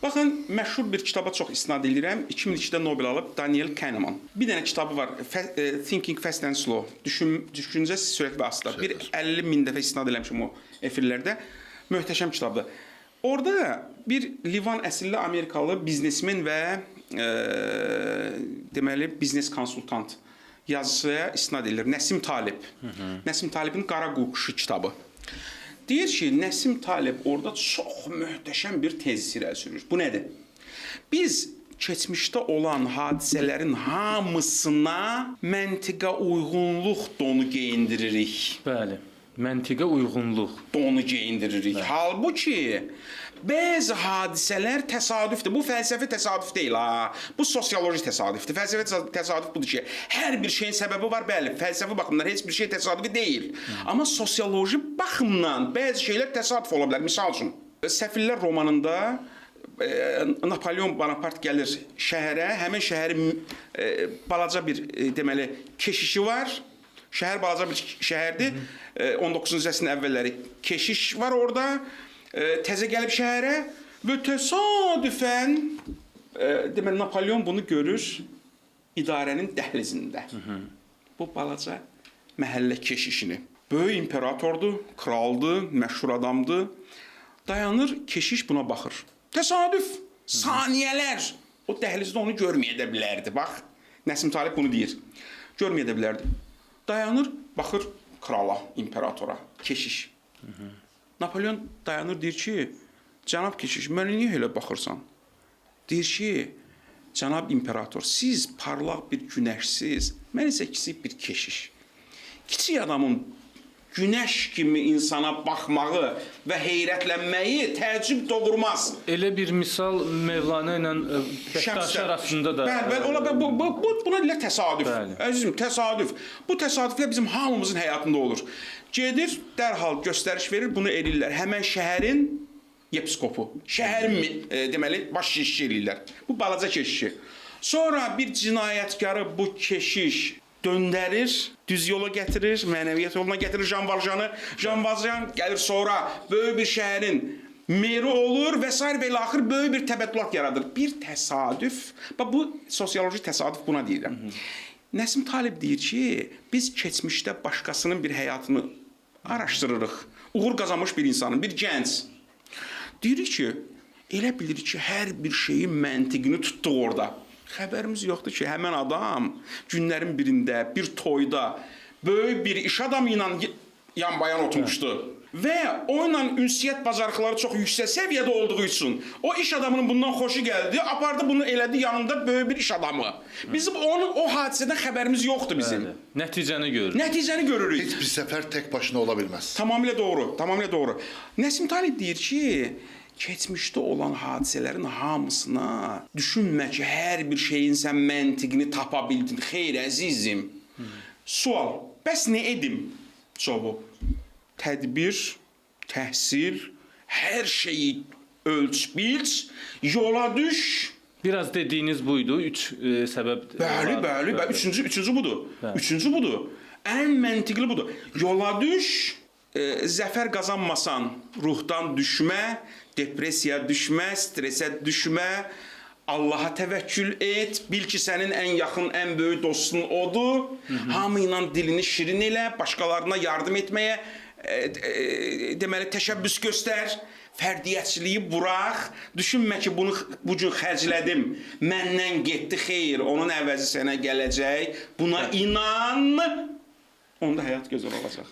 Baxın, məşhur bir kitaba çox istinad edirəm. 2002-də Nobel alıb Daniel Kahneman. Bir dənə kitabı var, Thinking Fast and Slow. Düşüncə sürət və asla. Bir 50 min dəfə istinad eləmişim o efirlərdə. Möhtəşəm kitabdır. Orada bir Livan əsilli Amerikalı biznesmen və deməli biznes konsultant yazısıya istinad edilir. Nəsim Talib. Nəsim Talibin Qara Quşu kitabı. Deyir ki, Nəsim Talib orada çox möhtəşəm bir tez irəli sürür. Bu nədir? Biz keçmişdə olan hadisələrin hamısına məntiqə uyğunluq donu geyindiririk. Bəli, məntiqə uyğunluq donu geyindiririk. Halbuki bəzi hadisələr təsadüfdür. Bu fəlsəfi təsadüf deyil ha. Bu sosioloji təsadüfdür. Fəlsəfi təsadüf budur ki, hər bir şeyin səbəbi var. Bəli, fəlsəfi baxımdan heç bir şey təsadüfi deyil. Amma sosioloji baxımdan bəzi şeylər təsadüf ola bilər. Misal üçün, Səfirlər romanında Napolyon Bonaparte gəlir şəhərə, həmin şəhərin balaca bir deməli keşişi var. Şəhər balaca bir şəhərdir. 19-cu əsrin əvvəlləri keşiş var orada. Təzə gəlib şəhərə və təsadüfən deməli Napolyon bunu görür idarənin dəhlizində. Bu balaca məhəllə keşişini. Böyük imperatordur, kraldır, məşhur adamdır. Dayanır, keşiş buna baxır. Təsadüf, saniyələr o dəhlizdə onu görməyə də bilərdi. Bax, Nəsim Talib bunu deyir. Görməyə də bilərdi. Dayanır, baxır krala, imperatora, keşiş. Napolyon dayanır, deyir ki, cənab keşiş, mənə niyə elə baxırsan? Deyir ki, cənab imperator, siz parlaq bir günəşsiz, mən isə kiçik bir keşiş. Kiçik adamın günəş kimi insana baxmağı və heyrətlənməyi təəccüb doğurmaz. Elə bir misal Mevlana ilə Bəxtaşi arasında da... Bəli, buna deyilər təsadüf. Əzizim, təsadüf. Bu təsadüflər bizim hamımızın həyatında olur. Gedir, dərhal göstəriş verir, bunu eləyirlər. Həmən şəhərin yepiskopu, şəhərin deməli, baş keşişi eləyirlər. Bu balaca keşişi. Sonra bir cinayətkarı bu keşiş döndərir, düz yola gətirir, mənəviyyat yoluna gətirir Jean Valjean'ı. Jean Valjean gəlir sonra böyük bir şəhərin meri olur və s. və axır böyük bir təbəddülat yaradır. Bir təsadüf, bu sosioloji təsadüf buna deyirəm. Nəsim Talib deyir ki, biz keçmişdə başqasının bir həyatını araşdırırıq. Uğur qazanmış bir insanın, bir gənc. Deyirik ki, elə bilirik ki, hər bir şeyin məntiqini tutduq orada. Xəbərimiz yoxdur ki, həmən adam günlərin birində, bir toyda böyük bir iş adamı ilə yan-bayan oturmuşdu. Və onunla ünsiyyət bacarıqları çox yüksək səviyyədə olduğu üçün o iş adamının bundan xoşu gəldi, apardı bunu elədi yanında böyük bir iş adamı. Bizim o hadisədən xəbərimiz yoxdur bizim. Nəticəni görürük. Nəticəni görürük. Heç bir səfər tək başına ola bilməz. Tamamilə doğru, tamamilə doğru. Nəsim Talib deyir ki, keçmişdə olan hadisələrin hamısına düşünmə ki, hər bir şeyin sən məntiqini tapa bildin. Xeyr, əzizim. Sual, bəs nə edim? Cavab. Tədbir, təhsil, hər şeyi ölç, bilç, yola düş. Biraz dediyiniz buydu, 3 səbəb. Bəli. Üçüncü budur. Üçüncü budur. Ən məntiqli budur. Yola düş, zəfər qazanmasan ruhdan düşmə, depressiyaya düşmə, stresə düşmə, Allaha təvəkkül et, bil ki, sənin ən yaxın, ən böyük dostun odur. Hamı ilə dilini şirin elə, başqalarına yardım etməyə deməli təşəbbüs göstər, fərdiyyətçiliyi burax, düşünmə ki, bunu bu gün xərclədim, məndən getdi, xeyr, onun əvəzi sənə gələcək, buna inan, onda həyat gözəl olacaq.